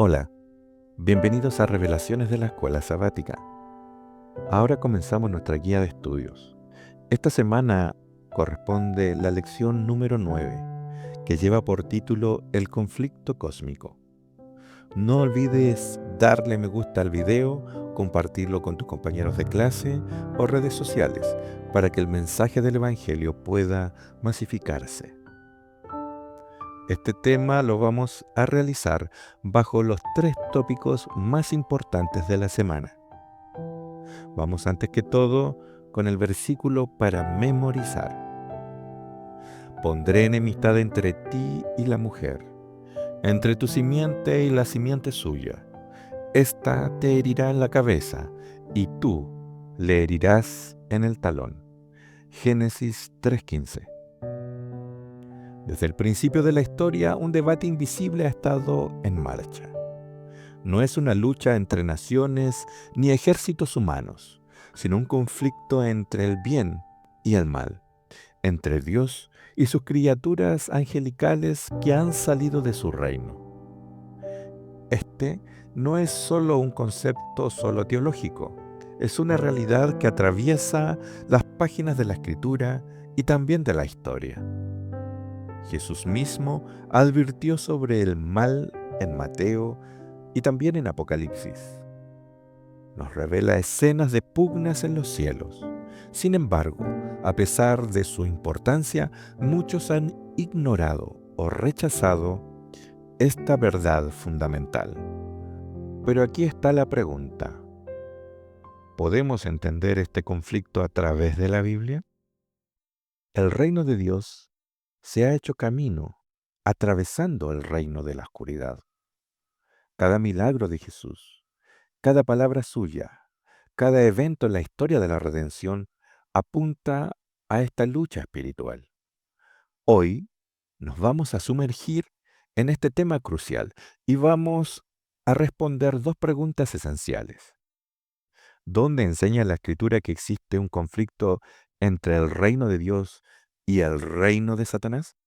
Hola, bienvenidos a Revelaciones de la Escuela Sabática. Ahora comenzamos nuestra guía de estudios. Esta semana corresponde la lección número 9, que lleva por título El conflicto cósmico. No olvides darle me gusta al video, compartirlo con tus compañeros de clase o redes sociales para que el mensaje del Evangelio pueda masificarse. Este tema lo vamos a realizar bajo los 3 tópicos más importantes de la semana. Vamos antes que todo con el versículo para memorizar. Pondré enemistad entre ti y la mujer, entre tu simiente y la simiente suya. Esta te herirá en la cabeza y tú le herirás en el talón. Génesis 3:15. Desde el principio de la historia, un debate invisible ha estado en marcha. No es una lucha entre naciones ni ejércitos humanos, sino un conflicto entre el bien y el mal, entre Dios y sus criaturas angelicales que han salido de su reino. Este no es solo un concepto solo teológico, es una realidad que atraviesa las páginas de la Escritura y también de la historia. Jesús mismo advirtió sobre el mal en Mateo y también en Apocalipsis. Nos revela escenas de pugnas en los cielos. Sin embargo, a pesar de su importancia, muchos han ignorado o rechazado esta verdad fundamental. Pero aquí está la pregunta. ¿Podemos entender este conflicto a través de la Biblia? El reino de Dios se ha hecho camino, atravesando el reino de la oscuridad. Cada milagro de Jesús, cada palabra suya, cada evento en la historia de la redención apunta a esta lucha espiritual. Hoy nos vamos a sumergir en este tema crucial y vamos a responder 2 preguntas esenciales. ¿Dónde enseña la Escritura que existe un conflicto entre el reino de Dios y el reino de Satanás?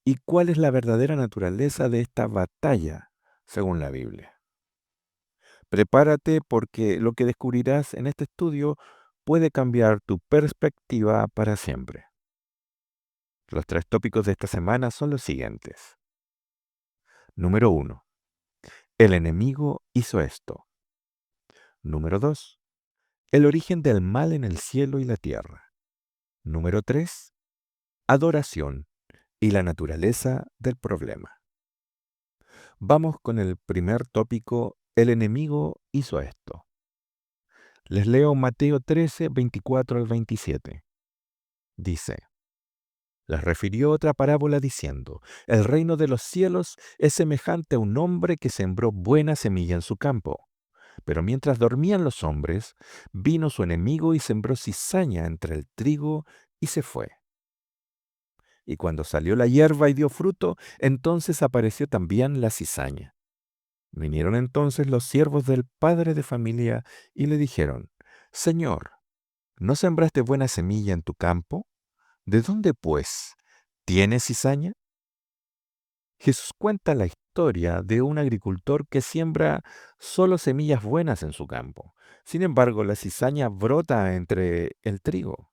¿Y cuál es la verdadera naturaleza de esta batalla según la Biblia? Prepárate porque lo que descubrirás en este estudio puede cambiar tu perspectiva para siempre. Los 3 tópicos de esta semana son los siguientes. Número 1. El enemigo hizo esto. Número 2. El origen del mal en el cielo y la tierra. Número 3. Adoración y la naturaleza del problema. Vamos con el primer tópico, el enemigo hizo esto. Les leo Mateo 13, 24 al 27. Dice, les refirió otra parábola diciendo, el reino de los cielos es semejante a un hombre que sembró buena semilla en su campo. Pero mientras dormían los hombres, vino su enemigo y sembró cizaña entre el trigo y se fue. Y cuando salió la hierba y dio fruto, entonces apareció también la cizaña. Vinieron entonces los siervos del padre de familia y le dijeron, Señor, ¿no sembraste buena semilla en tu campo? ¿De dónde, pues, tienes cizaña? Jesús cuenta la historia de un agricultor que siembra solo semillas buenas en su campo. Sin embargo, la cizaña brota entre el trigo.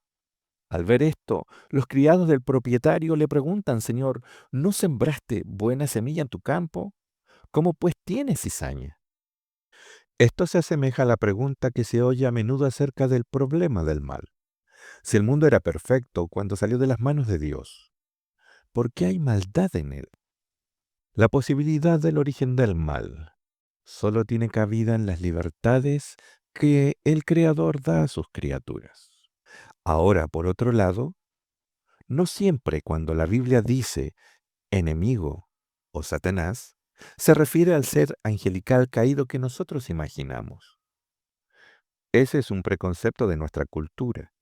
Al ver esto, los criados del propietario le preguntan, Señor, ¿no sembraste buena semilla en tu campo? ¿Cómo pues tienes cizaña? Esto se asemeja a la pregunta que se oye a menudo acerca del problema del mal. Si el mundo era perfecto cuando salió de las manos de Dios, ¿por qué hay maldad en él? La posibilidad del origen del mal solo tiene cabida en las libertades que el Creador da a sus criaturas. Ahora, por otro lado, no siempre cuando la Biblia dice enemigo o Satanás, se refiere al ser angelical caído que nosotros imaginamos. Ese es un preconcepto de nuestra cultura.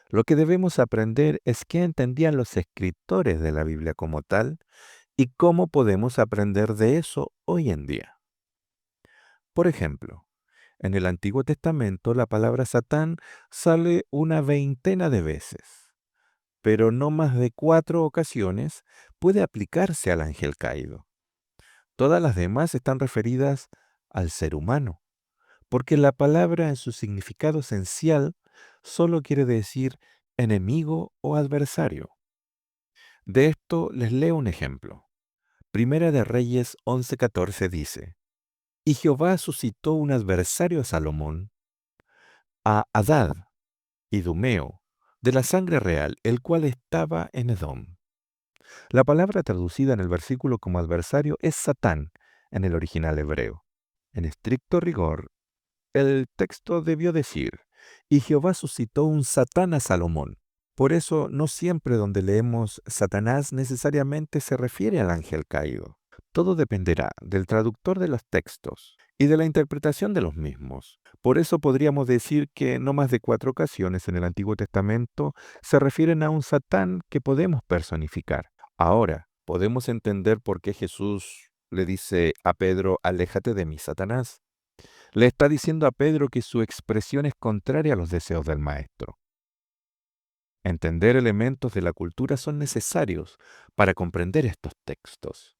Lo que debemos aprender es qué entendían los escritores de la Biblia como tal y cómo podemos aprender de eso hoy en día. Por ejemplo, en el Antiguo Testamento la palabra Satán sale una veintena de veces, pero no más de 4 ocasiones puede aplicarse al ángel caído. Todas las demás están referidas al ser humano, porque la palabra en su significado esencial solo quiere decir enemigo o adversario. De esto les leo un ejemplo. Primera de Reyes 11:14 dice, y Jehová suscitó un adversario a Salomón, a Hadad, idumeo, de la sangre real, el cual estaba en Edom. La palabra traducida en el versículo como adversario es Satán en el original hebreo. En estricto rigor, el texto debió decir, y Jehová suscitó un Satán a Salomón. Por eso, no siempre donde leemos Satanás necesariamente se refiere al ángel caído. Todo dependerá del traductor de los textos y de la interpretación de los mismos. Por eso podríamos decir que no más de 4 ocasiones en el Antiguo Testamento se refieren a un Satán que podemos personificar. Ahora, podemos entender por qué Jesús le dice a Pedro, aléjate de mí, Satanás. Le está diciendo a Pedro que su expresión es contraria a los deseos del Maestro. Entender elementos de la cultura son necesarios para comprender estos textos.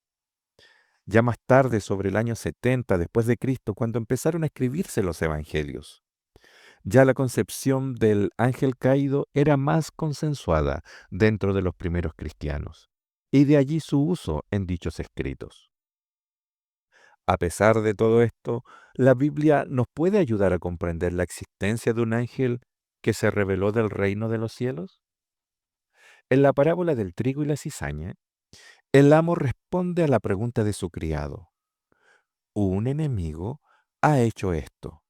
Ya más tarde, sobre el año 70 después de Cristo, cuando empezaron a escribirse los evangelios, ya la concepción del ángel caído era más consensuada dentro de los primeros cristianos, y de allí su uso en dichos escritos. A pesar de todo esto, la Biblia nos puede ayudar a comprender la existencia de un ángel que se reveló del reino de los cielos. En la parábola del trigo y la cizaña, el amo responde a la pregunta de su criado. Un enemigo ha hecho esto.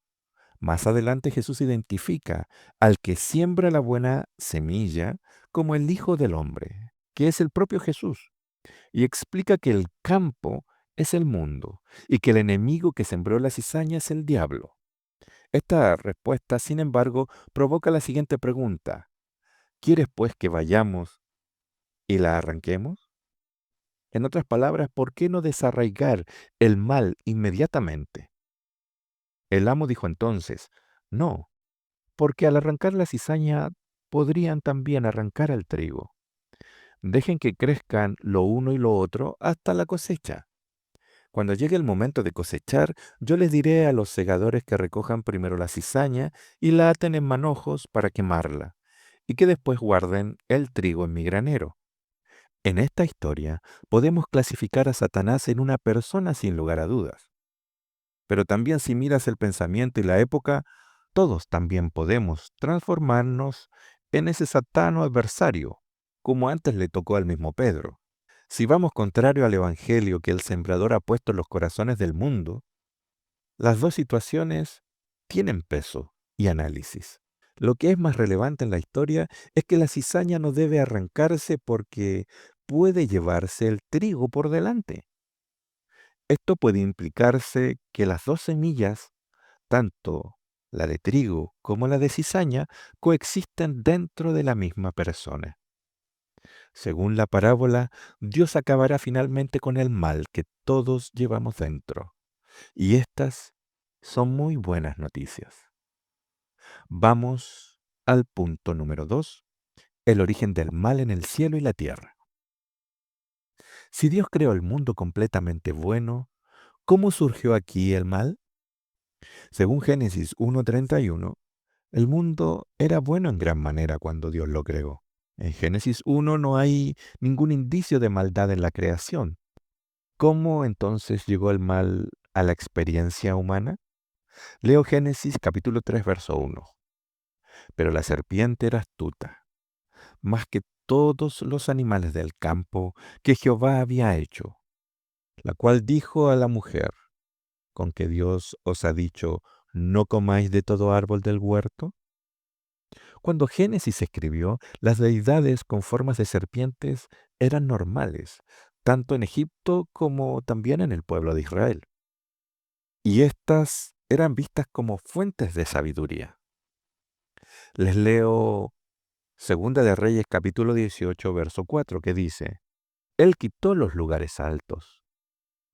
Más adelante Jesús identifica al que siembra la buena semilla como el Hijo del Hombre, que es el propio Jesús, y explica que el campo es el mundo y que el enemigo que sembró la cizaña es el diablo. Esta respuesta, sin embargo, provoca la siguiente pregunta. ¿Quieres pues que vayamos y la arranquemos? En otras palabras, ¿por qué no desarraigar el mal inmediatamente? El amo dijo entonces, no, porque al arrancar la cizaña podrían también arrancar el trigo. Dejen que crezcan lo uno y lo otro hasta la cosecha. Cuando llegue el momento de cosechar, yo les diré a los segadores que recojan primero la cizaña y la aten en manojos para quemarla, y que después guarden el trigo en mi granero. En esta historia podemos clasificar a Satanás en una persona sin lugar a dudas. Pero también si miras el pensamiento y la época, todos también podemos transformarnos en ese satano adversario, como antes le tocó al mismo Pedro. Si vamos contrario al Evangelio que el sembrador ha puesto en los corazones del mundo, las dos situaciones tienen peso y análisis. Lo que es más relevante en la historia es que la cizaña no debe arrancarse porque puede llevarse el trigo por delante. Esto puede implicarse que las dos semillas, tanto la de trigo como la de cizaña, coexisten dentro de la misma persona. Según la parábola, Dios acabará finalmente con el mal que todos llevamos dentro. Y estas son muy buenas noticias. Vamos al punto número 2, el origen del mal en el cielo y la tierra. Si Dios creó el mundo completamente bueno, ¿cómo surgió aquí el mal? Según Génesis 1:31, el mundo era bueno en gran manera cuando Dios lo creó. En Génesis 1 no hay ningún indicio de maldad en la creación. ¿Cómo entonces llegó el mal a la experiencia humana? Leo Génesis capítulo 3, verso 1. Pero la serpiente era astuta, más que todos los animales del campo que Jehová había hecho, la cual dijo a la mujer, ¿con que Dios os ha dicho, no comáis de todo árbol del huerto? Cuando Génesis se escribió, las deidades con formas de serpientes eran normales, tanto en Egipto como también en el pueblo de Israel. Y éstas eran vistas como fuentes de sabiduría. Les leo Segunda de Reyes capítulo 18, verso 4, que dice, Él quitó los lugares altos,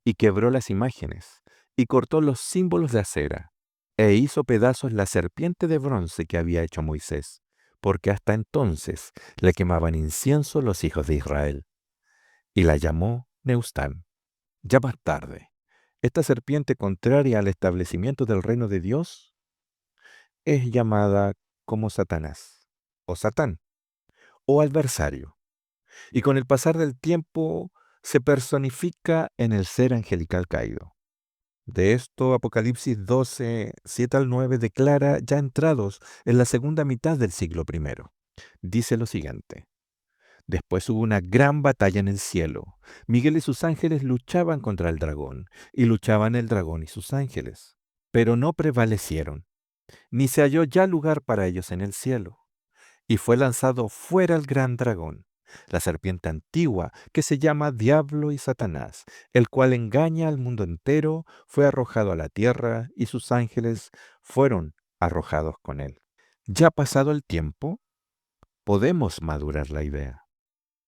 y quebró las imágenes, y cortó los símbolos de acera, e hizo pedazos la serpiente de bronce que había hecho Moisés, porque hasta entonces le quemaban incienso los hijos de Israel, y la llamó Neustán. Ya más tarde, esta serpiente contraria al establecimiento del reino de Dios es llamada como Satanás, o Satán, o adversario, y con el pasar del tiempo se personifica en el ser angelical caído. De esto, Apocalipsis 12, 7 al 9 declara ya entrados en la segunda mitad del siglo primero. Dice lo siguiente: Después hubo una gran batalla en el cielo. Miguel y sus ángeles luchaban contra el dragón, y luchaban el dragón y sus ángeles. Pero no prevalecieron, ni se halló ya lugar para ellos en el cielo. Y fue lanzado fuera el gran dragón, la serpiente antigua, que se llama Diablo y Satanás, el cual engaña al mundo entero, fue arrojado a la tierra, y sus ángeles fueron arrojados con él. Ya pasado el tiempo, podemos madurar la idea.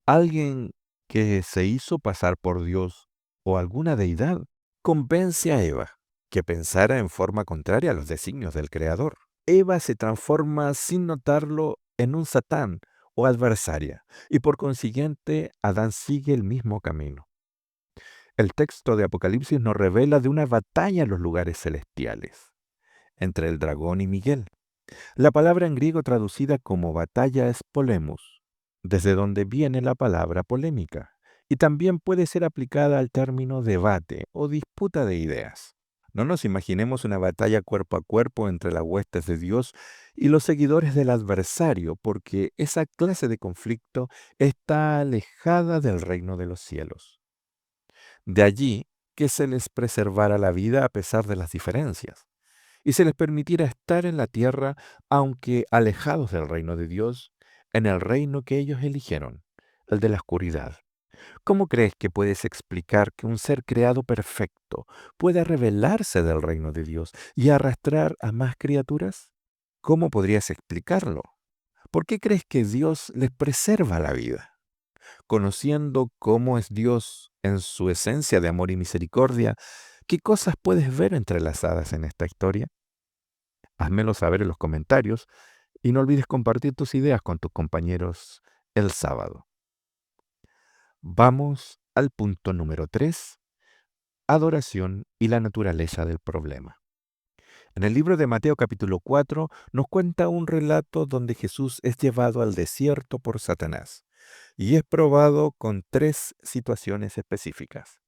Alguien que se hizo pasar por Dios o alguna deidad convence a Eva que pensara en forma contraria a los designios del Creador. Eva se transforma sin notarlo en un Satán o adversaria, y por consiguiente Adán sigue el mismo camino. El texto de Apocalipsis nos revela de una batalla en los lugares celestiales, entre el dragón y Miguel. La palabra en griego traducida como batalla es polemus, desde donde viene la palabra polémica, y también puede ser aplicada al término debate o disputa de ideas. No nos imaginemos una batalla cuerpo a cuerpo entre las huestes de Dios y los seguidores del adversario, porque esa clase de conflicto está alejada del reino de los cielos. De allí que se les preservara la vida a pesar de las diferencias y se les permitiera estar en la tierra, aunque alejados del reino de Dios, en el reino que ellos eligieron, el de la oscuridad. ¿Cómo crees que puedes explicar que un ser creado perfecto pueda rebelarse del reino de Dios y arrastrar a más criaturas? ¿Cómo podrías explicarlo? ¿Por qué crees que Dios les preserva la vida? Conociendo cómo es Dios en su esencia de amor y misericordia, ¿qué cosas puedes ver entrelazadas en esta historia? Házmelo saber en los comentarios y no olvides compartir tus ideas con tus compañeros el sábado. Vamos al punto número 3: adoración y la naturaleza del problema. En el libro de Mateo capítulo 4 nos cuenta un relato donde Jesús es llevado al desierto por Satanás y es probado con 3 situaciones específicas.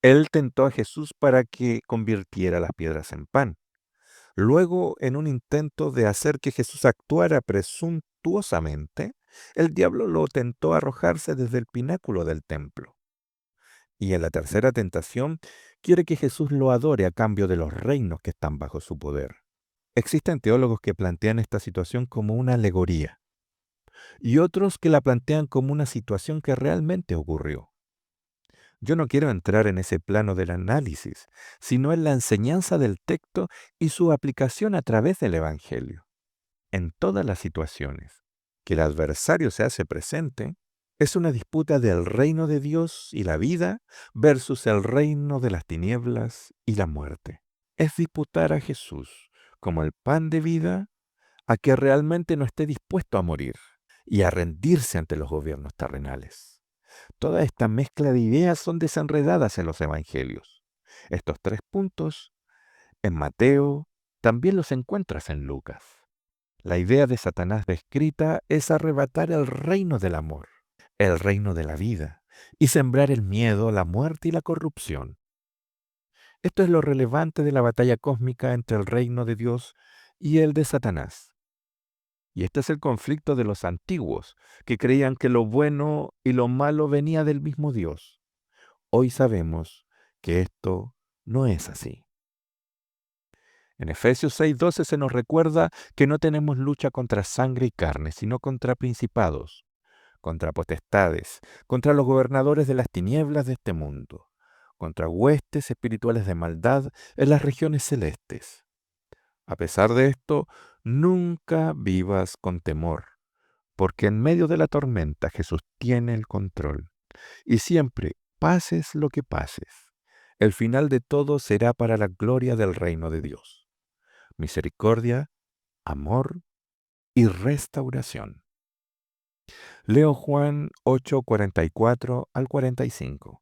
Él tentó a Jesús para que convirtiera las piedras en pan. Luego, en un intento de hacer que Jesús actuara presuntuosamente, el diablo lo tentó a arrojarse desde el pináculo del templo. Y en la tercera tentación, quiere que Jesús lo adore a cambio de los reinos que están bajo su poder. Existen teólogos que plantean esta situación como una alegoría y otros que la plantean como una situación que realmente ocurrió. Yo no quiero entrar en ese plano del análisis, sino en la enseñanza del texto y su aplicación a través del Evangelio. En todas las situaciones que el adversario se hace presente, es una disputa del reino de Dios y la vida versus el reino de las tinieblas y la muerte. Es disputar a Jesús como el pan de vida a que realmente no esté dispuesto a morir y a rendirse ante los gobiernos terrenales. Toda esta mezcla de ideas son desenredadas en los evangelios. Estos 3 puntos en Mateo también los encuentras en Lucas. La idea de Satanás descrita es arrebatar el reino del amor, el reino de la vida, y sembrar el miedo, la muerte y la corrupción. Esto es lo relevante de la batalla cósmica entre el reino de Dios y el de Satanás. Y este es el conflicto de los antiguos, que creían que lo bueno y lo malo venía del mismo Dios. Hoy sabemos que esto no es así. En Efesios 6:12 se nos recuerda que no tenemos lucha contra sangre y carne, sino contra principados, contra potestades, contra los gobernadores de las tinieblas de este mundo, contra huestes espirituales de maldad en las regiones celestes. A pesar de esto, nunca vivas con temor, porque en medio de la tormenta Jesús tiene el control. Y siempre, pases lo que pases, el final de todo será para la gloria del reino de Dios. Misericordia, amor y restauración. Leo Juan 8:44 al 45.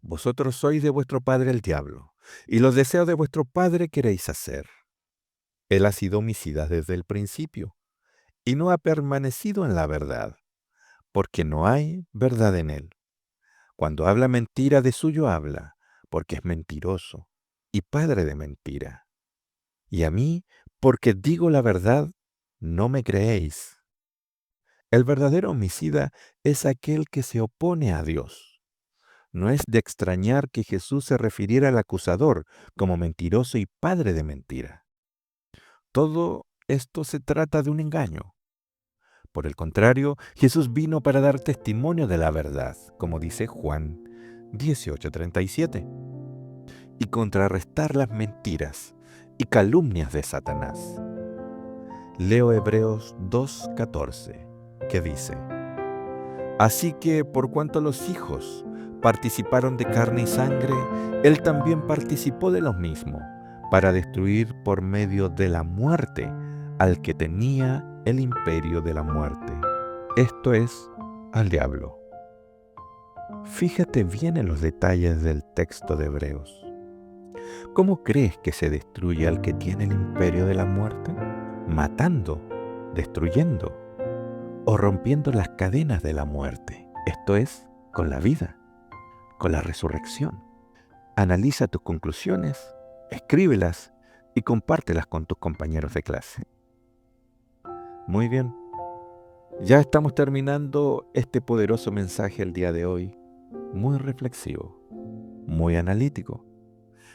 Vosotros sois de vuestro padre el diablo, y los deseos de vuestro padre queréis hacer. Él ha sido homicida desde el principio, y no ha permanecido en la verdad, porque no hay verdad en él. Cuando habla mentira, de suyo habla, porque es mentiroso y padre de mentira. Y a mí, porque digo la verdad, no me creéis. El verdadero homicida es aquel que se opone a Dios. No es de extrañar que Jesús se refiriera al acusador como mentiroso y padre de mentira. Todo esto se trata de un engaño. Por el contrario, Jesús vino para dar testimonio de la verdad, como dice Juan 18:37, y contrarrestar las mentiras y calumnias de Satanás. Leo Hebreos 2:14, que dice: Así que por cuanto los hijos participaron de carne y sangre, él también participó de lo mismo, para destruir por medio de la muerte al que tenía el imperio de la muerte, esto es, al diablo. Fíjate bien en los detalles del texto de Hebreos. ¿Cómo crees que se destruye al que tiene el imperio de la muerte? Matando, destruyendo o rompiendo las cadenas de la muerte, esto es, con la vida, con la resurrección. Analiza tus conclusiones, escríbelas y compártelas con tus compañeros de clase. Muy bien, ya estamos terminando este poderoso mensaje el día de hoy, muy reflexivo, muy analítico.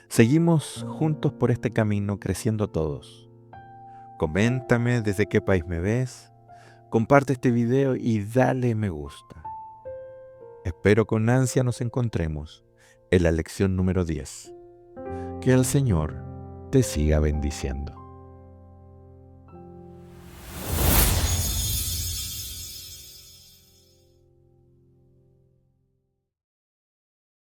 Seguimos juntos por este camino creciendo todos. Coméntame desde qué país me ves, comparte este video y dale me gusta. Espero con ansia nos encontremos en la lección número 10. Que el Señor te siga bendiciendo.